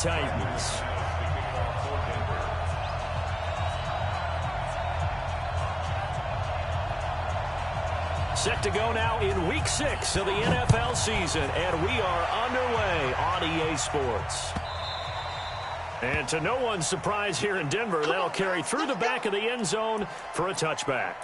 Titans. Set to go now in Week 6 of the NFL season, and we are underway on EA Sports. And to no one's surprise here in Denver, that'll carry through the back of the end zone for a touchback.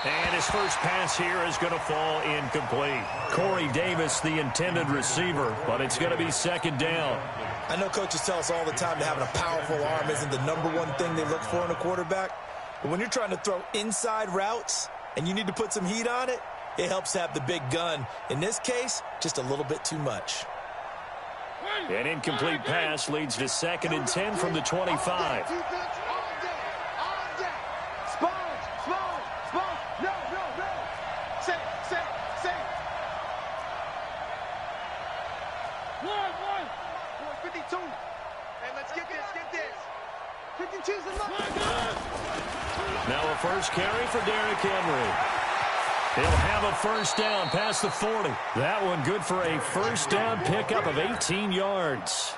And his first pass here is going to fall incomplete. Corey Davis, the intended receiver, but it's going to be second down. I know coaches tell us all the time that having a powerful arm isn't the number one thing they look for in a quarterback. But when you're trying to throw inside routes and you need to put some heat on it, it helps to have the big gun. In this case, just a little bit too much. An incomplete pass leads to 2nd and 10 from the 25. Now a first carry for Derrick Henry. He'll have a first down past the 40. That one good for a first down pickup of 18 yards.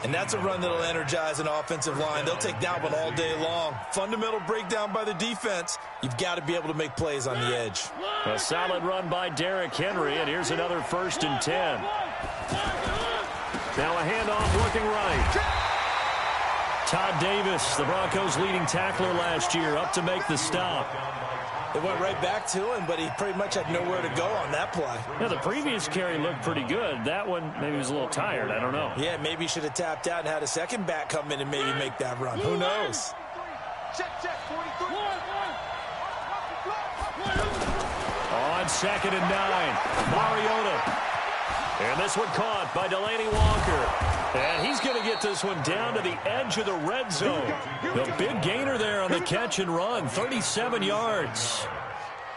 And that's a run that'll energize an offensive line. They'll take that one all day long. Fundamental breakdown by the defense. You've got to be able to make plays on the edge. A solid run by Derrick Henry, and here's another 1st and 10. Now a handoff working right. Todd Davis, the Broncos' leading tackler last year, up to make the stop. It went right back to him, but he pretty much had nowhere to go on that play. Yeah, the previous carry looked pretty good. That one, maybe he was a little tired. I don't know. Yeah, maybe he should have tapped out and had a second back come in and maybe make that run. Who knows? On 2nd and 9, Mariota. And this one caught by Delaney Walker. And he's going to get this one down to the edge of the red zone. The big gainer there on the catch and run, 37 yards.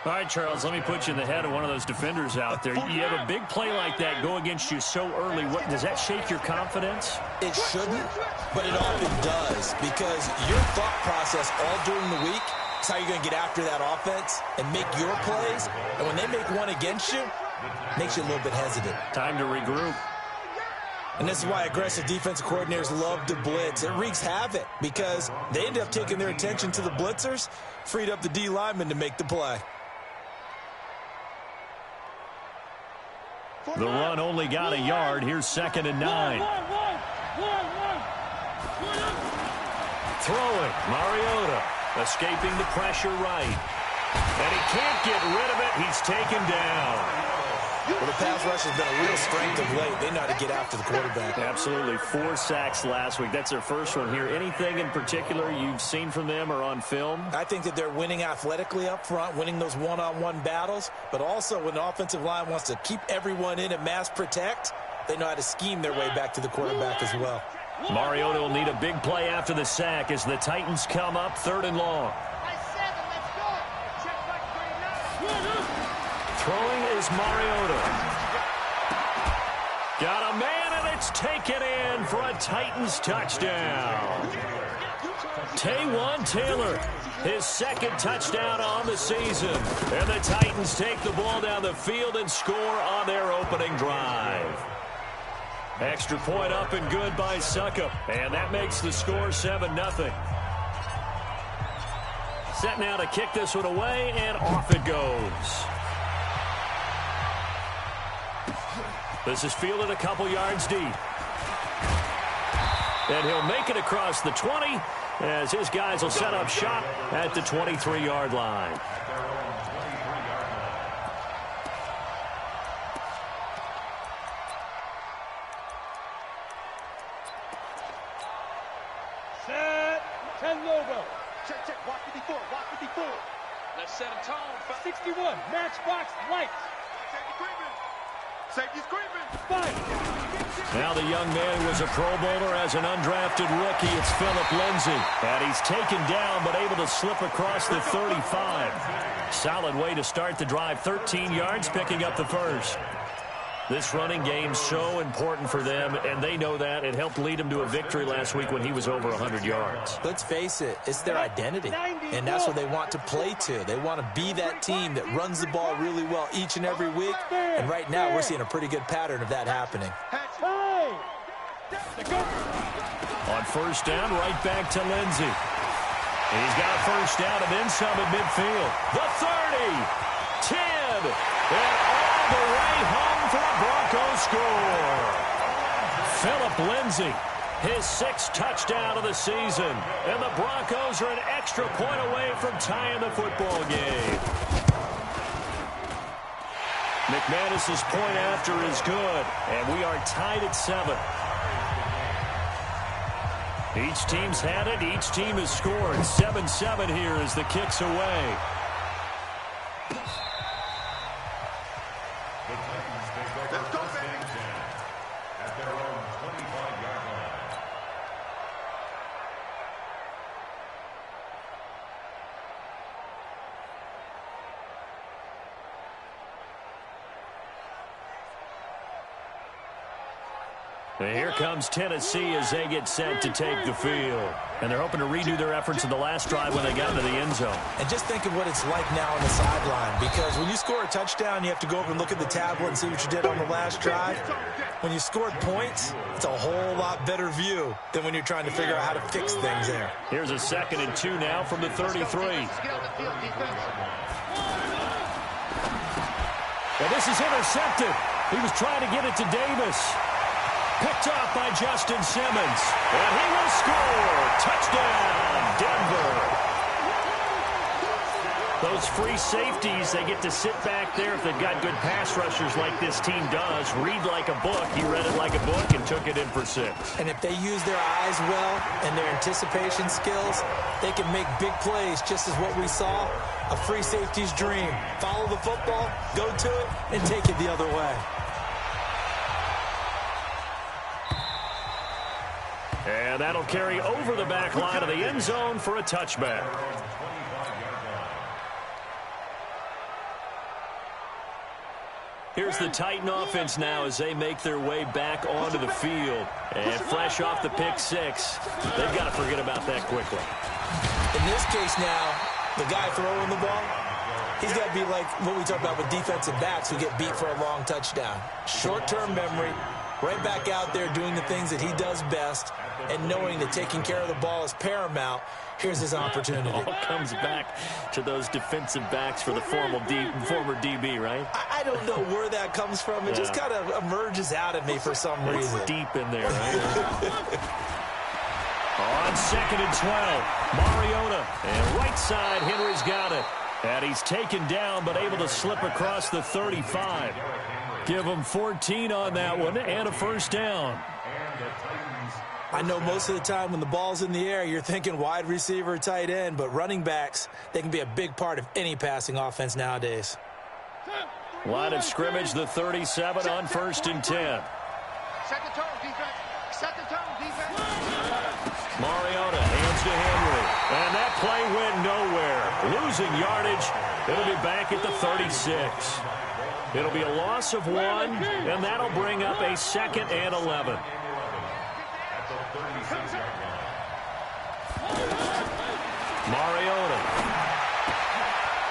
All right, Charles, let me put you in the head of one of those defenders out there. You have a big play like that go against you so early. What, does that shake your confidence? It shouldn't, but it often does, because your thought process all during the week is how you're going to get after that offense and make your plays. And when they make one against you, it makes you a little bit hesitant. Time to regroup. And this is why aggressive defensive coordinators love to blitz. It wreaks havoc because they end up taking their attention to the blitzers, freed up the D lineman to make the play. The run only got a yard. Here's 2nd and 9. Throwing, Mariota, escaping the pressure right. And he can't get rid of it. He's taken down. Well, the pass rush has been a real strength of late. They know how to get after the quarterback. Absolutely. 4 sacks last week. That's their first one here. Anything in particular you've seen from them or on film? I think that they're winning athletically up front, winning those one-on-one battles, but also when the offensive line wants to keep everyone in and mass protect, they know how to scheme their way back to the quarterback as well. Mariota will need a big play after the sack as the Titans come up 3rd and long. Throwing is Mariota. Got a man, and it's taken in for a Titans touchdown. Taywan Taylor, his 2nd touchdown on the season. And the Titans take the ball down the field and score on their opening drive. Extra point up and good by Suckup. And that makes the score 7-0. Set now to kick this one away, and off it goes. This is fielded a couple yards deep. And he'll make it across the 20 as his guys will set up shop at the 23-yard line. Set. 10 logo. Check. Walk 54. Walk 54. Let's set a tone. 61. Matchbox lights. Safety screaming. Now the young man who was a Pro Bowler as an undrafted rookie, it's Philip Lindsay. And he's taken down but able to slip across the 35. Solid way to start the drive. 13 yards, picking up the first. This running game's so important for them, and they know that. It helped lead them to a victory last week when he was over 100 yards. Let's face it, it's their identity, and that's what they want to play to. They want to be that team that runs the ball really well each and every week, and right now we're seeing a pretty good pattern of that happening. On first down, right back to Lindsay. He's got a first down and then some at midfield. The 30, 10, and all the way home for a Broncos score. Philip Lindsay, his 6th touchdown of the season. And the Broncos are an extra point away from tying the football game. McManus's point after is good, and we are tied at 7. Each team's had it. Each team has scored. 7-7 here as the kick's away. And here comes Tennessee as they get set to take the field. And they're hoping to redo their efforts in the last drive when they got into the end zone. And just think of what it's like now on the sideline, because when you score a touchdown, you have to go over and look at the tablet and see what you did on the last drive. When you scored points, it's a whole lot better view than when you're trying to figure out how to fix things there. Here's a 2nd and 2 now from the 33. Well, this is intercepted. He was trying to get it to Davis. Picked off by Justin Simmons. And he will score. Touchdown, Denver. Those free safeties, they get to sit back there if they've got good pass rushers like this team does. Read like a book. He read it like a book and took it in for 6. And if they use their eyes well and their anticipation skills, they can make big plays, just as what we saw. A free safety's dream. Follow the football, go to it, and take it the other way. And that'll carry over the back line of the end zone for a touchback. Here's the Titan offense now as they make their way back onto the field. And fresh off the pick 6, they've got to forget about that quickly. In this case now, the guy throwing the ball, he's got to be like what we talk about with defensive backs who get beat for a long touchdown. Short-term memory, right back out there doing the things that he does best, and knowing that taking care of the ball is paramount. Here's his opportunity. All comes back to those defensive backs for the former DB, right? I don't know where that comes from. It just kind of emerges out at me for some reason. It's deep in there, right? On 2nd and 12, Mariota. And right side, Henry's got it. And he's taken down but able to slip across the 35. Give him 14 on that one and a first down. I know most of the time when the ball's in the air, you're thinking wide receiver, tight end, but running backs, they can be a big part of any passing offense nowadays. Line of scrimmage, the 37 on 1st and 10. Second turn, defense. Second turn, defense. Mariota hands to Henry. And that play went nowhere. Losing yardage. It'll be back at the 36. It'll be a loss of 1, and that'll bring up a 2nd and 11. Mariota.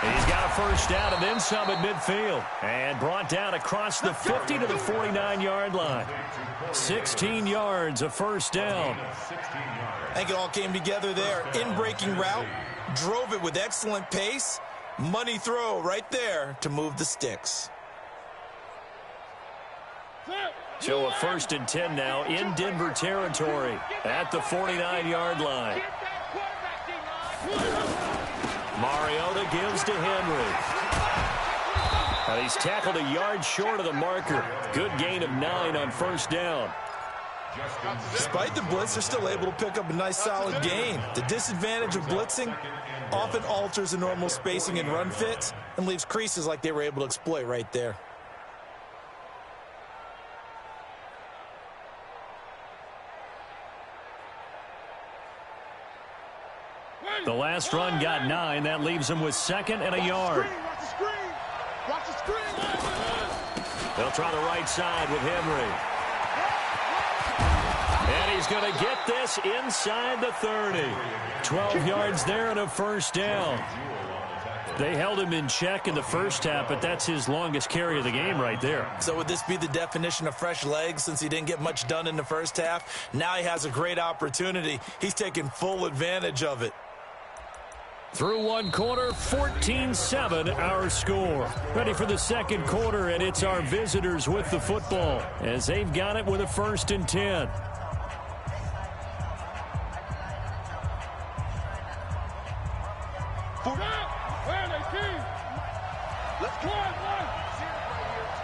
He's got a first down and then some at midfield. And brought down across the 50 to the 49-yard line. 16 yards, a first down. I think it all came together there. In-breaking route, drove it with excellent pace. Money throw right there to move the sticks. So a 1st and 10 now in Denver territory at the 49-yard line. Mariota gives to Henry. And he's tackled a yard short of the marker. Good gain of 9 on first down. Despite the blitz, they're still able to pick up a nice solid gain. The disadvantage of blitzing often alters the normal spacing and run fits and leaves creases like they were able to exploit right there. The last run got 9. That leaves him with 2nd and a yard. Watch the screen. Watch the screen. They'll try the right side with Henry. And he's going to get this inside the 30. 12 yards there and a first down. They held him in check in the first half, but that's his longest carry of the game right there. So would this be the definition of fresh legs since he didn't get much done in the first half? Now he has a great opportunity. He's taking full advantage of it. Through one quarter, 14-7 our score. Ready for the second quarter, and it's our visitors with the football as they've got it with a 1st and 10. Let's go. We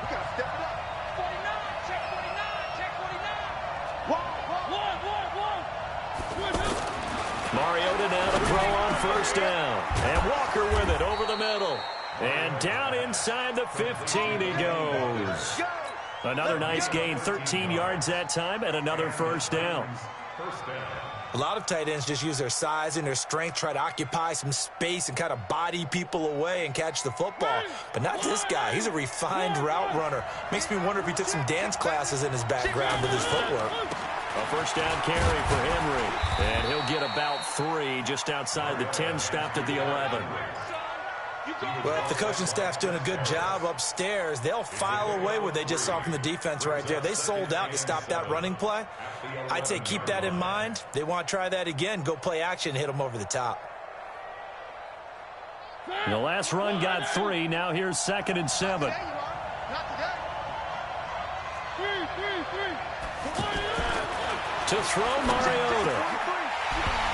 got to step it up. 49, check 49, check 49. Mariota now to throw on 1st down. And Walker with it over the middle. And down inside the 15 he goes. Another nice gain, 13 yards that time, and another 1st down. A lot of tight ends just use their size and their strength, try to occupy some space and kind of body people away and catch the football. But not this guy. He's a refined route runner. Makes me wonder if he took some dance classes in his background with his footwork. A 1st down carry for Henry. And he'll get about 3 just outside the 10, stopped at the 11. Well, if the coaching staff's doing a good job upstairs, they'll file away what they just saw from the defense right there. They sold out to stop that running play. I'd say keep that in mind. They want to try that again. Go play action, hit them over the top. The last run got 3. Now here's 2nd and 7. To throw Mariota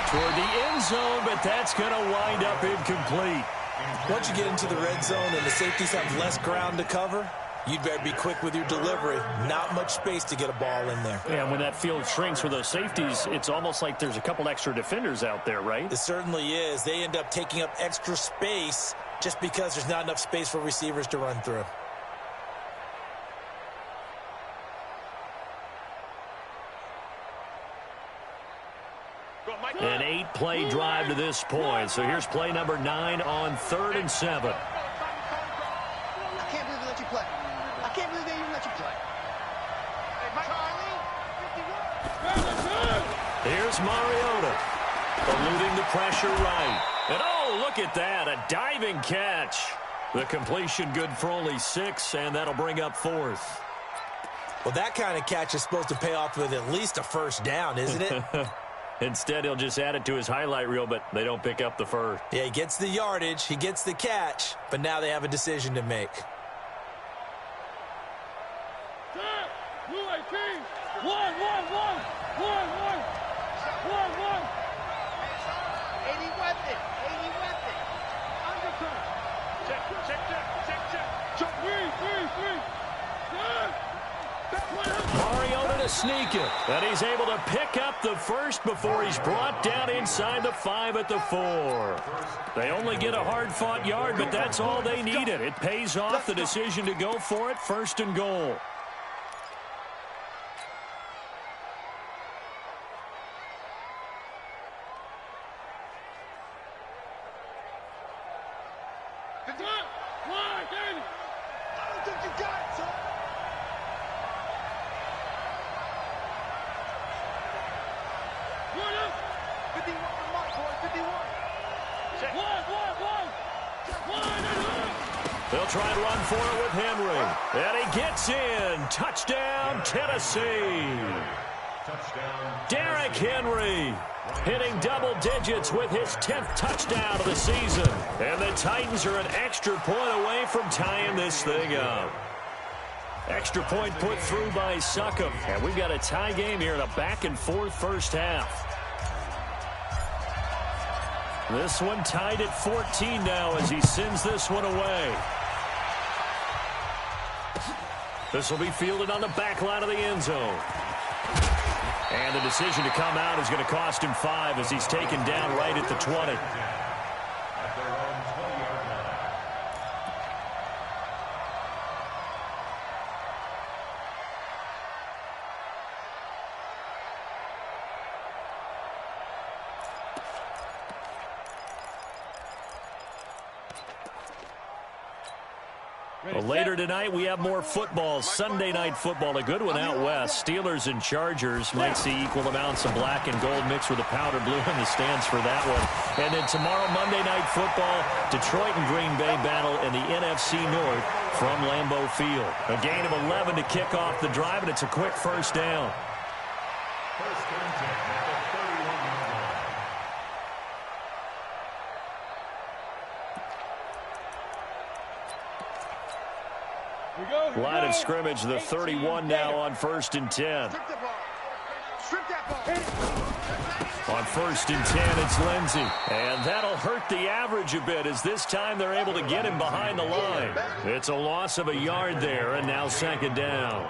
toward the end zone, but that's going to wind up incomplete. Once you get into the red zone and the safeties have less ground to cover, you'd better be quick with your delivery. Not much space to get a ball in there. Yeah, when that field shrinks with those safeties, it's almost like there's a couple extra defenders out there, right? It certainly is. They end up taking up extra space just because there's not enough space for receivers to run through. An 8-play drive to this point. So here's play number 9 on 3rd and 7. I can't believe they let you play. I can't believe they even let you play. Here's Mariota. Eluding the pressure right. And oh, look at that. A diving catch. The completion good for only 6, and that'll bring up 4th. Well, that kind of catch is supposed to pay off with at least a 1st down, isn't it? Instead, he'll just add it to his highlight reel, but they don't pick up the 1st. Yeah, he gets the yardage, he gets the catch, but now they have a decision to make. Mariota to sneak it, and he's able to pick up the 1st before he's brought down inside the 5 at the 4. They only get a hard-fought yard, but that's all they needed. It pays off the decision to go for it, 1st and goal. They'll try and run for it with Henry. And he gets in. Touchdown, Tennessee. Derrick Henry hitting double digits with his 10th touchdown of the season. And the Titans are an extra point away from tying this thing up. Extra point put through by Succop. And we've got a tie game here in a back-and-forth first half. This one tied at 14 now as he sends this one away. This will be fielded on the back line of the end zone. And the decision to come out is going to cost him 5 as he's taken down right at the 20. Well, later tonight, we have more football. Sunday night football, a good one out west. Steelers and Chargers might see equal amounts of black and gold mixed with a powder blue in the stands for that one. And then tomorrow, Monday night football, Detroit and Green Bay battle in the NFC North from Lambeau Field. A gain of 11 to kick off the drive, and it's a quick first down. Line of scrimmage, the 31 now on 1st and 10. On 1st and 10, it's Lindsey. And that'll hurt the average a bit as this time they're able to get him behind the line. It's a loss of a yard there, and now 2nd down.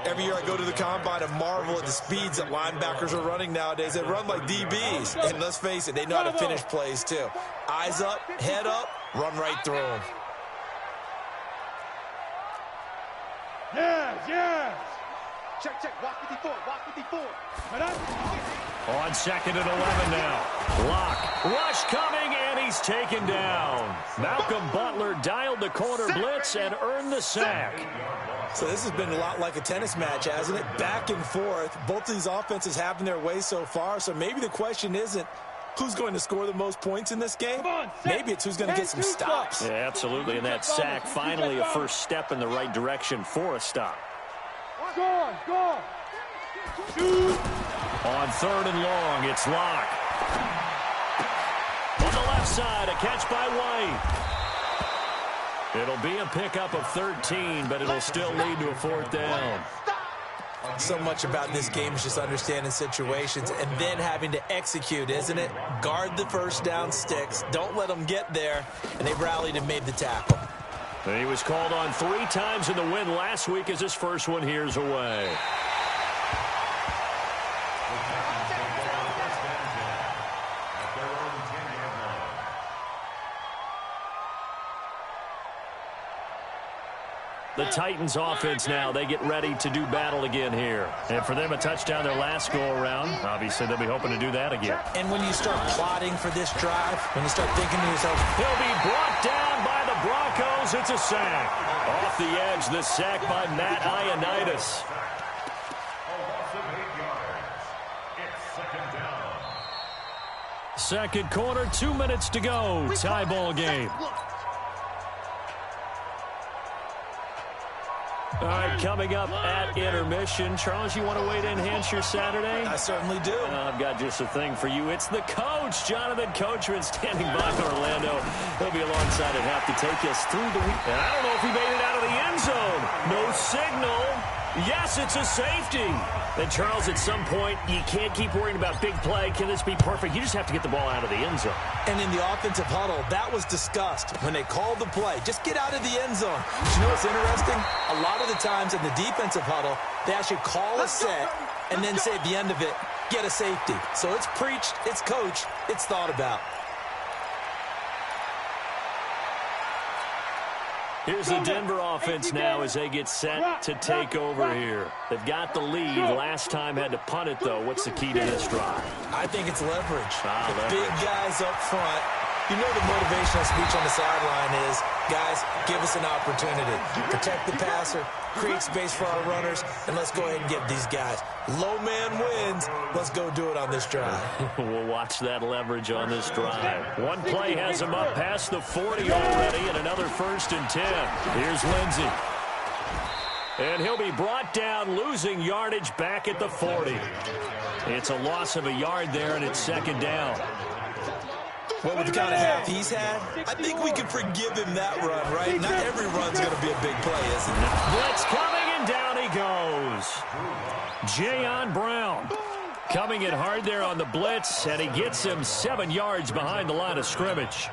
Every year I go to the combine and marvel at the speeds that linebackers are running nowadays. They run like DBs. And let's face it, they know how to finish plays too. Eyes up, head up, run right through them. Yes. Check. Walk 54. On 2nd and 11 now. Lock. Rush coming, and he's taken down. Malcolm Butler dialed the corner blitz and earned the sack. So this has been a lot like a tennis match, hasn't it? Back and forth. Both of these offenses having their way so far. So maybe the question isn't who's going to score the most points in this game. Maybe it's who's going to get some stops. Yeah, absolutely. And that sack, finally a first step in the right direction for a stop. Go. On 3rd and long, it's Lock. On the left side, a catch by White. It'll be a pickup of 13, but it'll still lead to a 4th down. So much about this game is just understanding situations and then having to execute, isn't it? Guard the first down sticks. Don't let them get there. And they rallied and made the tackle. He was called on 3 times in the win last week as his first one here's away. The Titans offense now, they get ready to do battle again here. And for them, a touchdown their last go-around. Obviously, they'll be hoping to do that again. And when you start plotting for this drive, when you start thinking to yourself, he'll be brought down by the Broncos. It's a sack. Off the edge, the sack by Matt Ioannidis. Second quarter, 2 minutes to go. Tie ball game. All right, coming up at intermission. Charles, you want to weigh in enhance your Saturday? I certainly do. I've got just a thing for you. It's the coach, Jonathan Coachman, standing by Orlando. He'll be alongside and have to take us through the week. And I don't know if he made it out of the end zone. No signal. Yes, it's a safety. And, Charles, at some point, you can't keep worrying about big play. Can this be perfect? You just have to get the ball out of the end zone. And in the offensive huddle, that was discussed when they called the play. Just get out of the end zone. But you know what's interesting? A lot of the times in the defensive huddle, they actually call a set and then say at the end of it, get a safety. So it's preached, it's coached, it's thought about. Here's the Denver offense now as they get set to take over here. They've got the lead. Last time had to punt it, though. What's the key to this drive? I think it's leverage. Leverage. Big guys up front. You know the motivational speech on the sideline is, guys, give us an opportunity. Protect the passer, create space for our runners, and let's go ahead and get these guys. Low man wins. Let's go do it on this drive. We'll watch that leverage on this drive. One play has him up past the 40 already, and another 1st and 10. Here's Lindsey. And he'll be brought down, losing yardage back at the 40. It's a loss of a yard there, and it's 2nd down. Well, with the kind of half he's had, I think we can forgive him that run, right? Not every run's going to be a big play, is it? Blitz coming, and down he goes. Jayon Brown coming in hard there on the blitz, and he gets him 7 yards behind the line of scrimmage.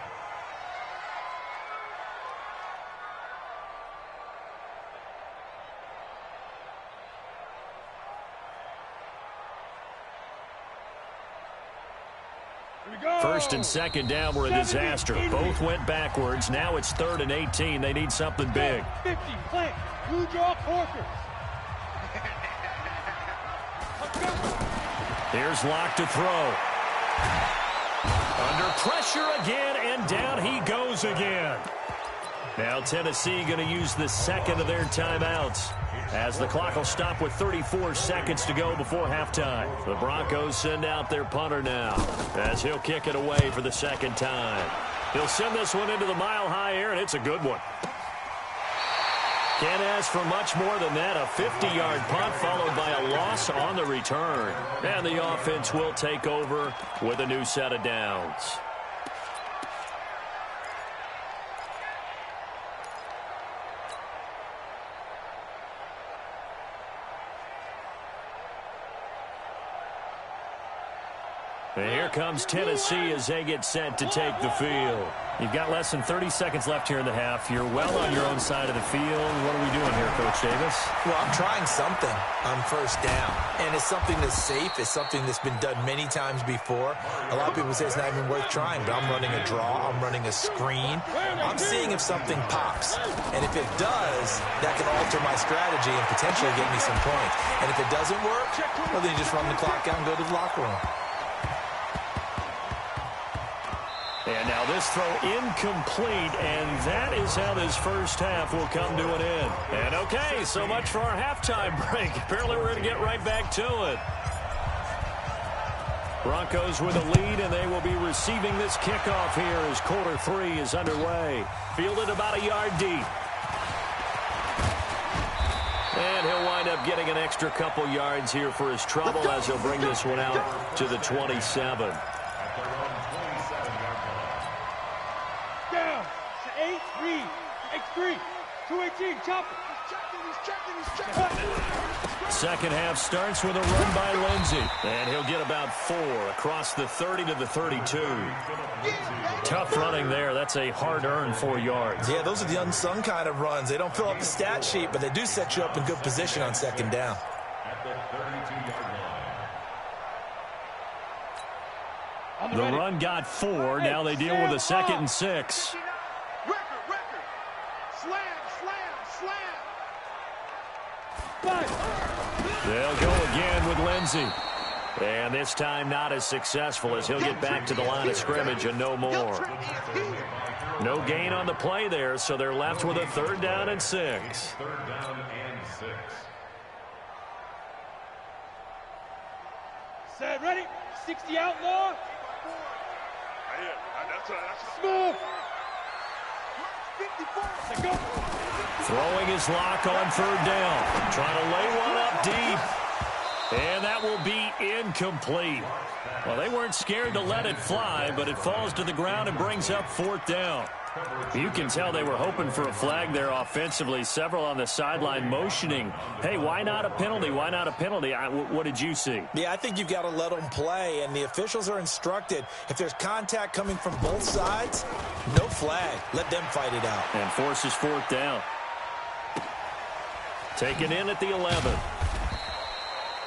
First and 2nd down were a disaster. Both went backwards. Now it's 3rd and 18. They need something big. 50, flank, blue draw, Porter. Here's Lock to throw. Under pressure again, and down he goes again. Now Tennessee going to use the second of their timeouts, as the clock will stop with 34 seconds to go before halftime. The Broncos send out their punter now, as he'll kick it away for the second time. He'll send this one into the mile-high air, and it's a good one. Can't ask for much more than that. A 50-yard punt followed by a loss on the return. And the offense will take over with a new set of downs. And here comes Tennessee as they get set to take the field. You've got less than 30 seconds left here in the half. You're well on your own side of the field. What are we doing here, Coach Davis? Well, I'm trying something on first down. And it's something that's safe. It's something that's been done many times before. A lot of people say it's not even worth trying, but I'm running a draw. I'm running a screen. I'm seeing if something pops. And if it does, that can alter my strategy and potentially get me some points. And if it doesn't work, well, then you just run the clock out and go to the locker room. And now this throw incomplete, and that is how this first half will come to an end. And okay, so much for our halftime break. Apparently we're going to get right back to it. Broncos with a lead, and they will be receiving this kickoff here as quarter 3 is underway. Fielded about a yard deep. And he'll wind up getting an extra couple yards here for his trouble as he'll bring this one out to the 27. X3, 218, chop it. Second half starts with a run by Lindsey. And he'll get about 4 across the 30 to the 32. Tough running there. That's a hard-earned 4 yards. Yeah, those are the unsung kind of runs. They don't fill up the stat sheet, but they do set you up in good position on second down. The run got 4. Now they deal with a 2nd and 6. They'll go again with Lindsey. And this time not as successful as he'll get back to the line of scrimmage and no more. No gain on the play there, so they're left with a 3rd down and 6. Set, ready? 60 outlaw. Smooth. Throwing his lock on 3rd down. Trying to lay one up deep. And that will be incomplete. Well, they weren't scared to let it fly, but it falls to the ground and brings up 4th down. You can tell they were hoping for a flag there offensively. Several on the sideline motioning, hey, why not a penalty? Why not a penalty? What did you see? Yeah, I think you've got to let them play, and the officials are instructed, if there's contact coming from both sides, no flag. Let them fight it out. And forces 4th down. Taken in at the 11.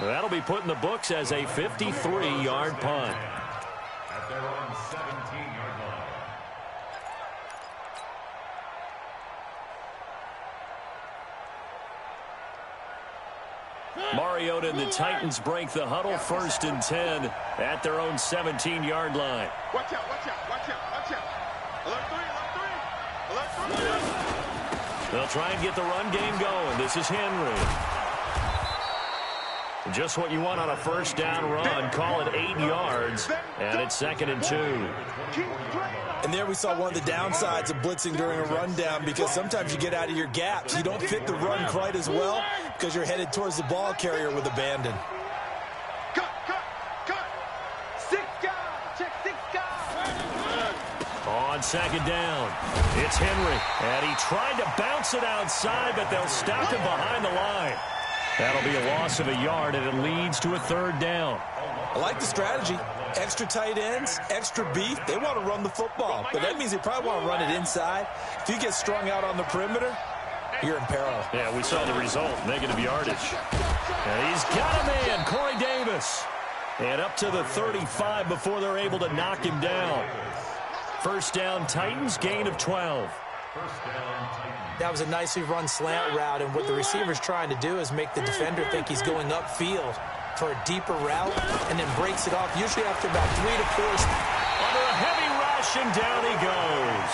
That'll be put in the books as a 53-yard punt. At their own 17-yard line. Mariota and the Titans break the huddle, 1st and 10 at their own 17-yard line. Watch out, watch out, watch out, watch out. Alert 3, alert 3. They'll try and get the run game going. This is Henry. Just what you want on a 1st down run. Call it 8 yards, and it's 2nd and 2. And there we saw one of the downsides of blitzing during a rundown, because sometimes you get out of your gaps. You don't fit the run quite as well because you're headed towards the ball carrier with abandon. Cut, cut, cut. 6 guys. Check 6 guys. On 2nd down, it's Henry. And he tried to bounce it outside, but they'll stop him behind the line. That'll be a loss of a yard, and it leads to a 3rd down. I like the strategy. Extra tight ends, extra beef. They want to run the football, but that means they probably want to run it inside. If you get strung out on the perimeter, you're in peril. Yeah, we saw the result, negative yardage. And he's got a man, Corey Davis. And up to the 35 before they're able to knock him down. 1st down, Titans, gain of 12. That was a nicely run slant route, and what the receiver's trying to do is make the defender think he's going upfield for a deeper route, and then breaks it off, usually after about 3 to 4. Under a heavy rush, and down he goes.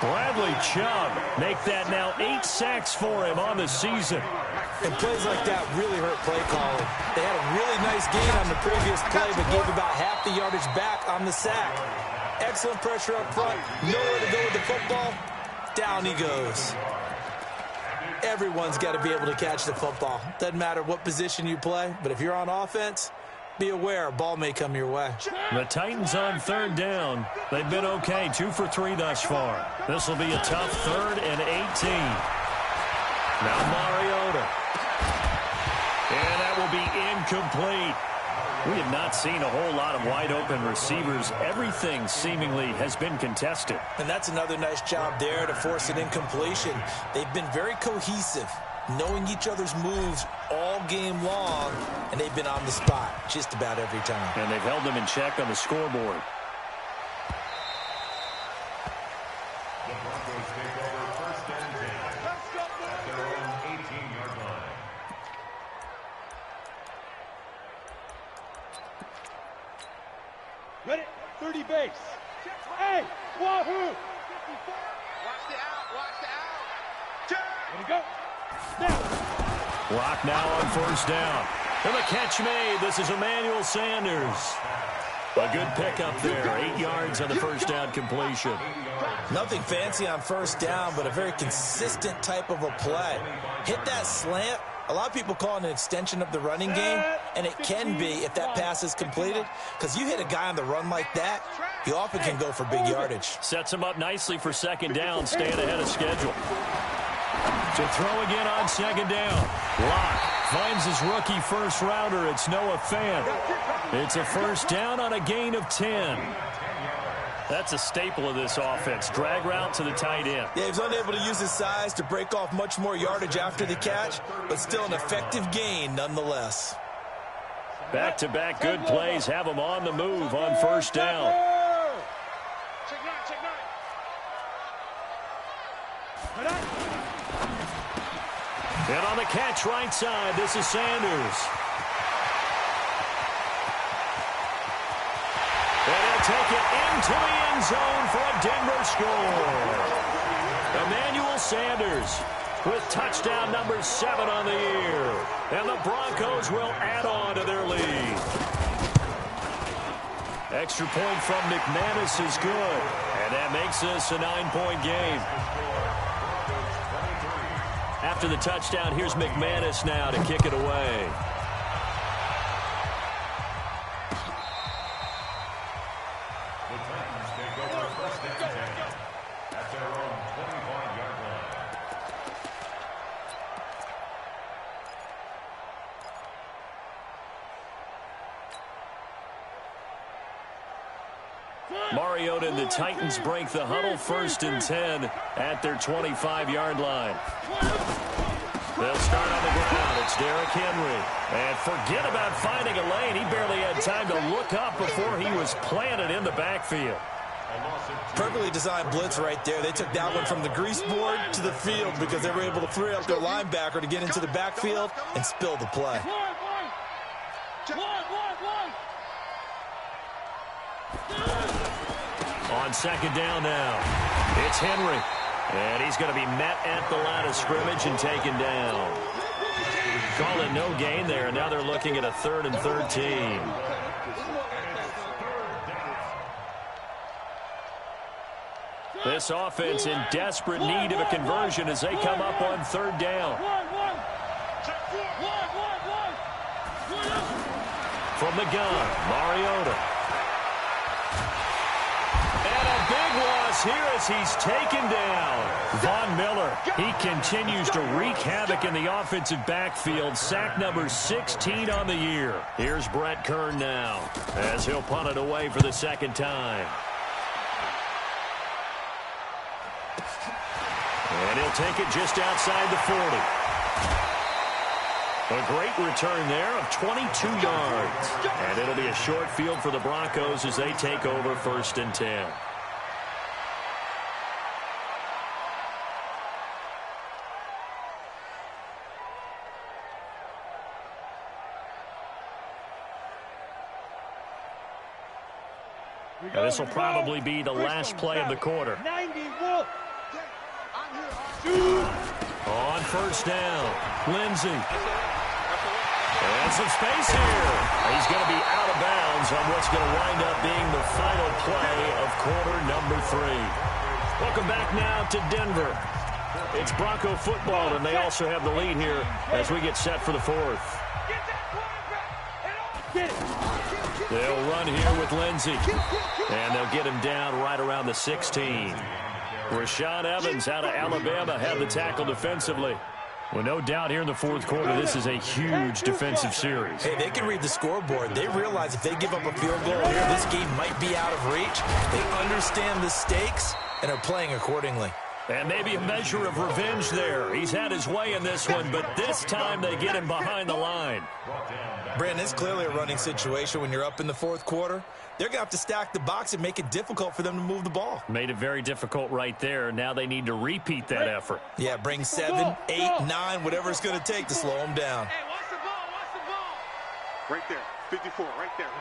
Bradley Chubb make that now 8 sacks for him on the season. And plays like that really hurt play calling. They had a really nice gain on the previous play, but gave about half the yardage back on the sack. Excellent pressure up front. Nowhere to go with the football. Down he goes. Everyone's got to be able to catch the football. Doesn't matter what position you play, but if you're on offense, be aware a ball may come your way. The Titans on 3rd down. They've been okay, 2 for 3 thus far. This will be a tough 3rd and 18. Now Mariota. And that will be incomplete. We have not seen a whole lot of wide-open receivers. Everything seemingly has been contested. And that's another nice job there to force an incompletion. They've been very cohesive, knowing each other's moves all game long, and they've been on the spot just about every time. And they've held them in check on the scoreboard. The Broncos take over 1st and 10 at their own 18-yard line. Ready? 30 base. Hey, wahoo! Watch the out, watch the out. Ready, go. Snap. Lock now on 1st down. And the catch made. This is Emmanuel Sanders. A good pickup there. 8 yards on the 1st down completion. Nothing fancy on 1st down, but a very consistent type of a play. Hit that slant. A lot of people call it an extension of the running game, and it can be if that pass is completed, because you hit a guy on the run like that, you often can go for big yardage. Sets him up nicely for 2nd down, staying ahead of schedule. To throw again on 2nd down. Locke finds his rookie first-rounder. It's Noah Fant. It's a 1st down on a gain of 10. That's a staple of this offense. Drag route to the tight end. Yeah, he was unable to use his size to break off much more yardage after the catch, but still an effective gain nonetheless. Back-to-back good plays have him on the move on 1st down. Check 9, check 9. And on the catch right side, this is Sanders. And he'll take it into the end zone for a Denver score. Emmanuel Sanders with touchdown number 7 on the year. And the Broncos will add on to their lead. Extra point from McManus is good. And that makes this a 9-point game. After the touchdown, here's McManus now to kick it away. The Titans take over 1st and 10 at their own 25-yard line. Mariota and the Titans break the huddle, 1st and 10 at their 25-yard line. They'll start on the ground. It's Derrick Henry. And forget about finding a lane. He barely had time to look up before he was planted in the backfield. Perfectly designed blitz right there. They took that one from the grease board to the field because they were able to free up their linebacker to get into the backfield and spill the play. On 2nd down now, it's Henry. And he's going to be met at the line of scrimmage and taken down. Call it no gain there, and now they're looking at a 3rd and 13. This offense in desperate need of a conversion as they come up on 3rd down. From the gun, Mariota. And a big loss here as he's taken down. Von Miller, he continues to wreak havoc in the offensive backfield. Sack number 16 on the year. Here's Brett Kern now as he'll punt it away for the 2nd time. And he'll take it just outside the 40. A great return there of 22 yards. And it'll be a short field for the Broncos as they take over 1st and 10. Now this will probably be the last play of the quarter. 90 Wolf. On first down, Lindsey. And some space here. He's going to be out of bounds on what's going to wind up being the final play of quarter number 3. Welcome back now to Denver. It's Bronco football, and they also have the lead here as we get set for the 4th. They'll run here with Lindsey, and they'll get him down right around the 16. Rashaan Evans out of Alabama had the tackle defensively. Well, no doubt here in the 4th quarter, this is a huge defensive series. Hey, they can read the scoreboard. They realize if they give up a field goal here, this game might be out of reach. They understand the stakes and are playing accordingly. And maybe a measure of revenge there. He's had his way in this one, but this time they get him behind the line. Brandon, it's clearly a running situation when you're up in the 4th quarter. They're going to have to stack the box and make it difficult for them to move the ball. Made it very difficult right there. Now they need to repeat that effort. Yeah, bring 7, 8, 9, whatever it's going to take to slow them down. Hey, watch the ball, watch the ball. Right there, 54, right there.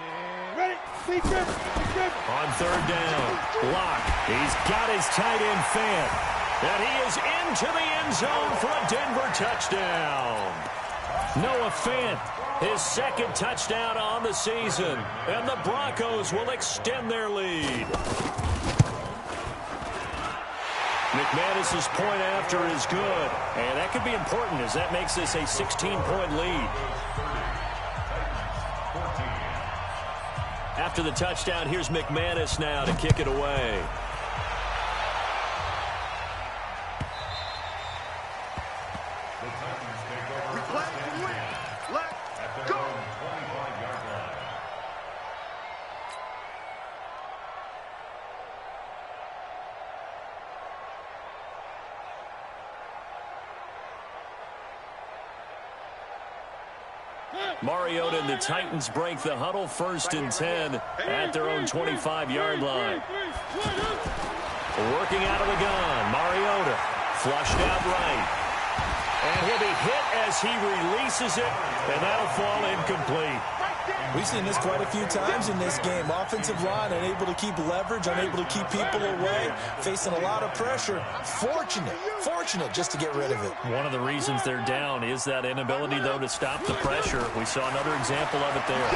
Ready, on 3rd down, Locke. He's got his tight end Fant. And he is into the end zone for a Denver touchdown. Noah Fant, his 2nd touchdown on the season. And the Broncos will extend their lead. McManus's point after is good. And that could be important as that makes this a 16-point lead. After the touchdown, here's McManus now to kick it away. Mariota and the Titans break the huddle, 1st and 10 at their own 25-yard line. Working out of the gun, Mariota flushed out right. And he'll be hit as he releases it, and that'll fall incomplete. We've seen this quite a few times in this game. Offensive line unable to keep leverage, unable to keep people away, facing a lot of pressure. Fortunate just to get rid of it. One of the reasons they're down is that inability, though, to stop the pressure. We saw another example of it there.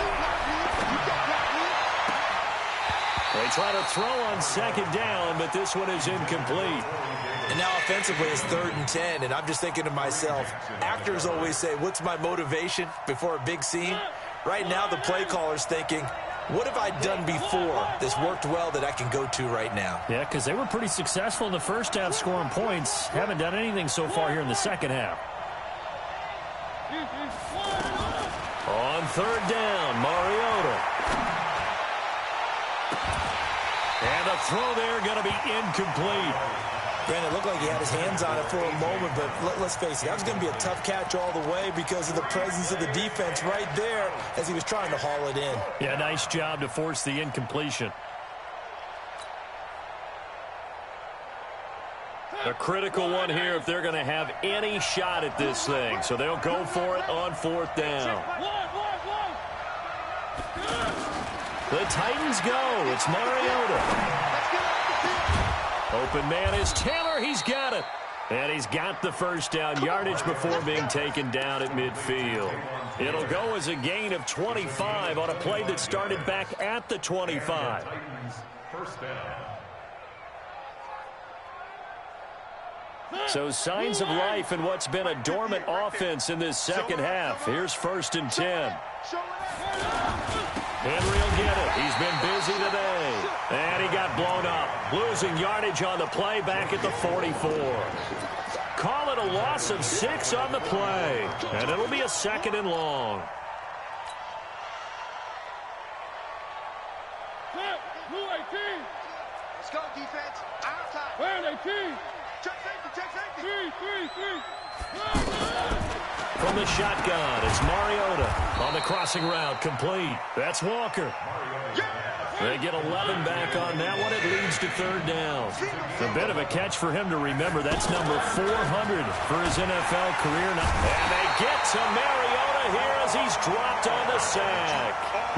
They try to throw on 2nd down, but this one is incomplete. And now offensively it's 3rd and 10, and I'm just thinking to myself, actors always say, what's my motivation before a big scene? Right now the play caller's thinking, what have I done before that's worked well that I can go to right now? Yeah, because they were pretty successful in the 1st half scoring points. Haven't done anything so far here in the 2nd half. On 3rd down, Mariota. And the throw there going to be incomplete. Brandon, it looked like he had his hands on it for a moment, but let's face it, that was going to be a tough catch all the way because of the presence of the defense right there as he was trying to haul it in. Yeah, nice job to force the incompletion. A critical one here if they're going to have any shot at this thing. So they'll go for it on 4th down. The Titans go. It's Mariota. Open man is Taylor. He's got it. And he's got the 1st down yardage before being taken down at midfield. It'll go as a gain of 25 on a play that started back at the 25. So signs of life in what's been a dormant offense in this 2nd half. Here's 1st and 10. Henry will get it. He's been busy today. And he got blown up. Losing yardage on the play back at the 44. Call it a loss of 6 on the play. And it'll be a 2nd and long. Let's go, defense. Outside. Check safety. From the shotgun, it's Mariota on the crossing route, complete. That's Walker. They get 11 back on that one. It leads to 3rd down. A bit of a catch for him to remember. That's number 400 for his NFL career. And they get to Mariota here as he's dropped on the sack.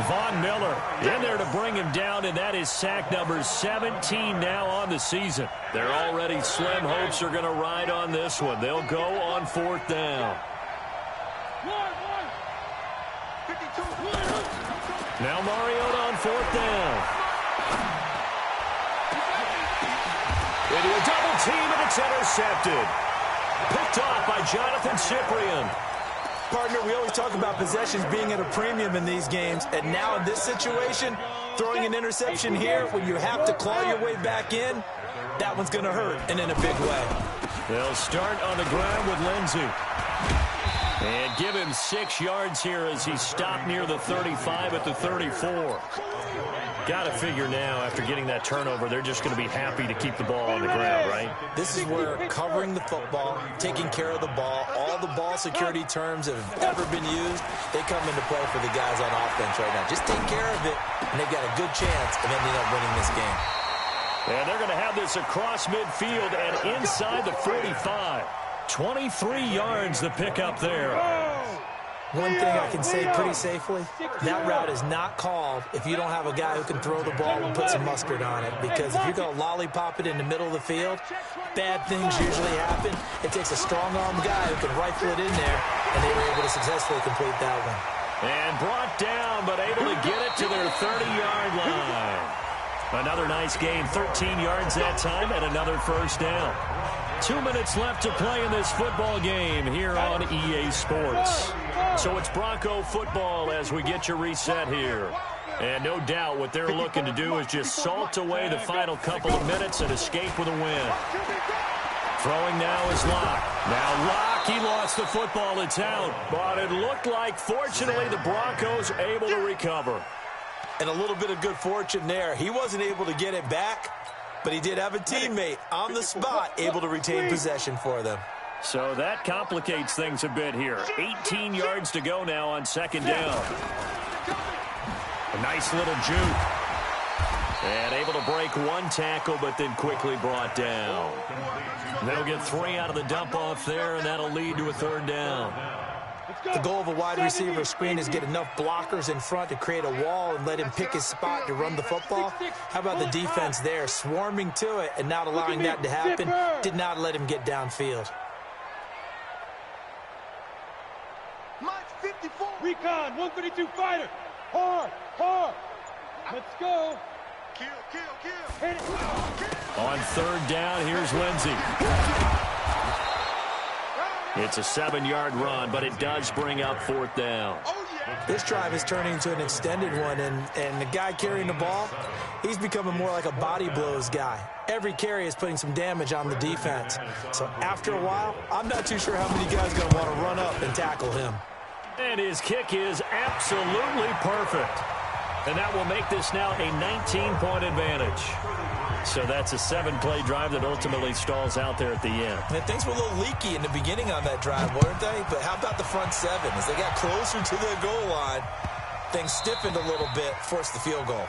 Von Miller in there to bring him down, and that is sack number 17 now on the season. They're already slim hopes are going to ride on this one. They'll go on 4th down. Now Mariota on 4th down. Into a double team, and it's intercepted. Picked off by Jonathan Cyprien. Partner, we always talk about possessions being at a premium in these games, and now in this situation, throwing an interception here when you have to claw your way back in, that one's going to hurt, and in a big way. They'll start on the ground with Lindsey. And give him 6 yards here as he stopped near the 35 at the 34. Got to figure now, after getting that turnover, they're just going to be happy to keep the ball on the ground, right? This is where covering the football, taking care of the ball, all the ball security terms that have ever been used, they come into play for the guys on offense right now. Just take care of it, and they've got a good chance of ending up winning this game. And they're going to have this across midfield and inside the 45. 23 yards to pick up there. One thing I can say pretty safely, that route is not called if you don't have a guy who can throw the ball and put some mustard on it. Because if you're going to lollipop it in the middle of the field, bad things usually happen. It takes a strong-armed guy who can rifle it in there, and they were able to successfully complete that one. And brought down, but able to get it to their 30-yard line. Another nice gain, 13 yards that time, and another first down. 2 minutes left to play in this football game here on EA Sports. So it's Bronco football as we get you reset here. And no doubt what they're looking to do is just salt away the final couple of minutes and escape with a win. Throwing now is Locke. Now Locke, he lost the football. It's out. But it looked like, fortunately, the Broncos able to recover. And a little bit of good fortune there. He wasn't able to get it back, but he did have a teammate on the spot able to retain possession for them. So that complicates things a bit here. 18 yards to go now on 2nd down. A nice little juke. And able to break one tackle, but then quickly brought down. They'll get 3 out of the dump-off there, and that'll lead to a 3rd down. The goal of a wide receiver screen is get enough blockers in front to create a wall and let him pick his spot to run the football. How about the defense there, swarming to it and not allowing that to happen? Did not let him get downfield. Recon, 132 fighter. Hard, hard. Let's go. Kill. Hit it. On 3rd down, here's Lindsey. It's a 7-yard run, but it does bring up 4th down. This drive is turning into an extended one, and the guy carrying the ball, he's becoming more like a body blows guy. Every carry is putting some damage on the defense. So after a while, I'm not too sure how many guys are going to want to run up and tackle him. And his kick is absolutely perfect. And that will make this now a 19-point advantage. So that's a 7-play drive that ultimately stalls out there at the end. And things were a little leaky in the beginning on that drive, weren't they? But how about the front 7? As they got closer to the goal line, things stiffened a little bit, forced the field goal.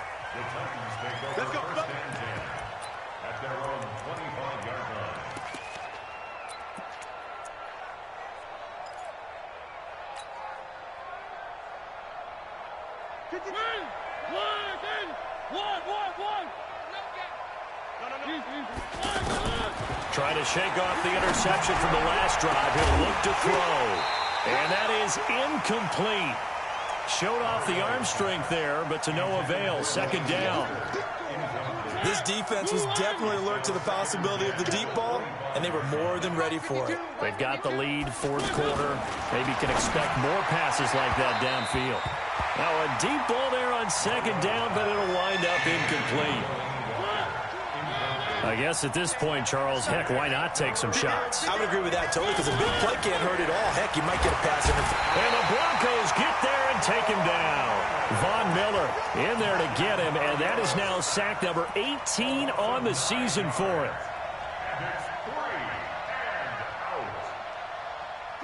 Let's go. At their own 25-yard line. Trying to shake off the interception from the last drive. He'll look to throw. And that is incomplete. Showed off the arm strength there, but to no avail. 2nd down. This defense was definitely alert to the possibility of the deep ball, and they were more than ready for it. They've got the lead, 4th quarter. Maybe can expect more passes like that downfield. Now a deep ball there on 2nd down, but it'll wind up incomplete. I guess at this point, Charles, heck, why not take some shots? I would agree with that totally, because a big play can't hurt at all. Heck, you might get a pass interference. And the Broncos get there and take him down. Von Miller in there to get him, and that is now sack number 18 on the season for him.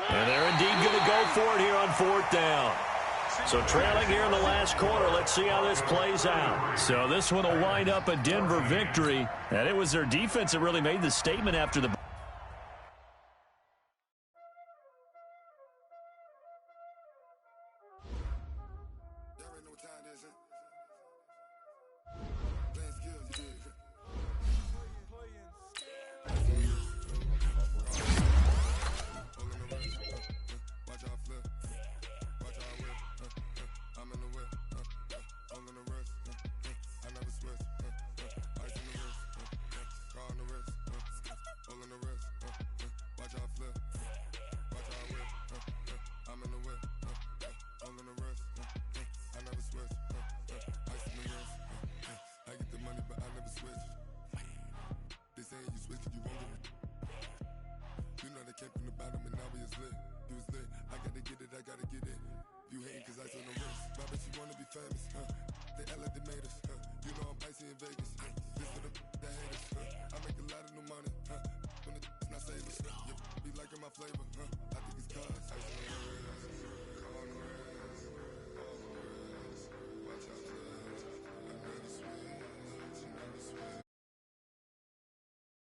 And they're indeed going to go for it here on 4th down. So trailing here in the last quarter, let's see how this plays out. So this one will wind up a Denver victory, and it was their defense that really made the statement after the came from the bottom and now we is lit. You was lit, I gotta get it, I gotta get it. You hating cause ice on the wrist. My bitch, you wanna be famous, They act like they made us, You know I'm icy in Vegas, This for the that hate us, I make a lot of new money,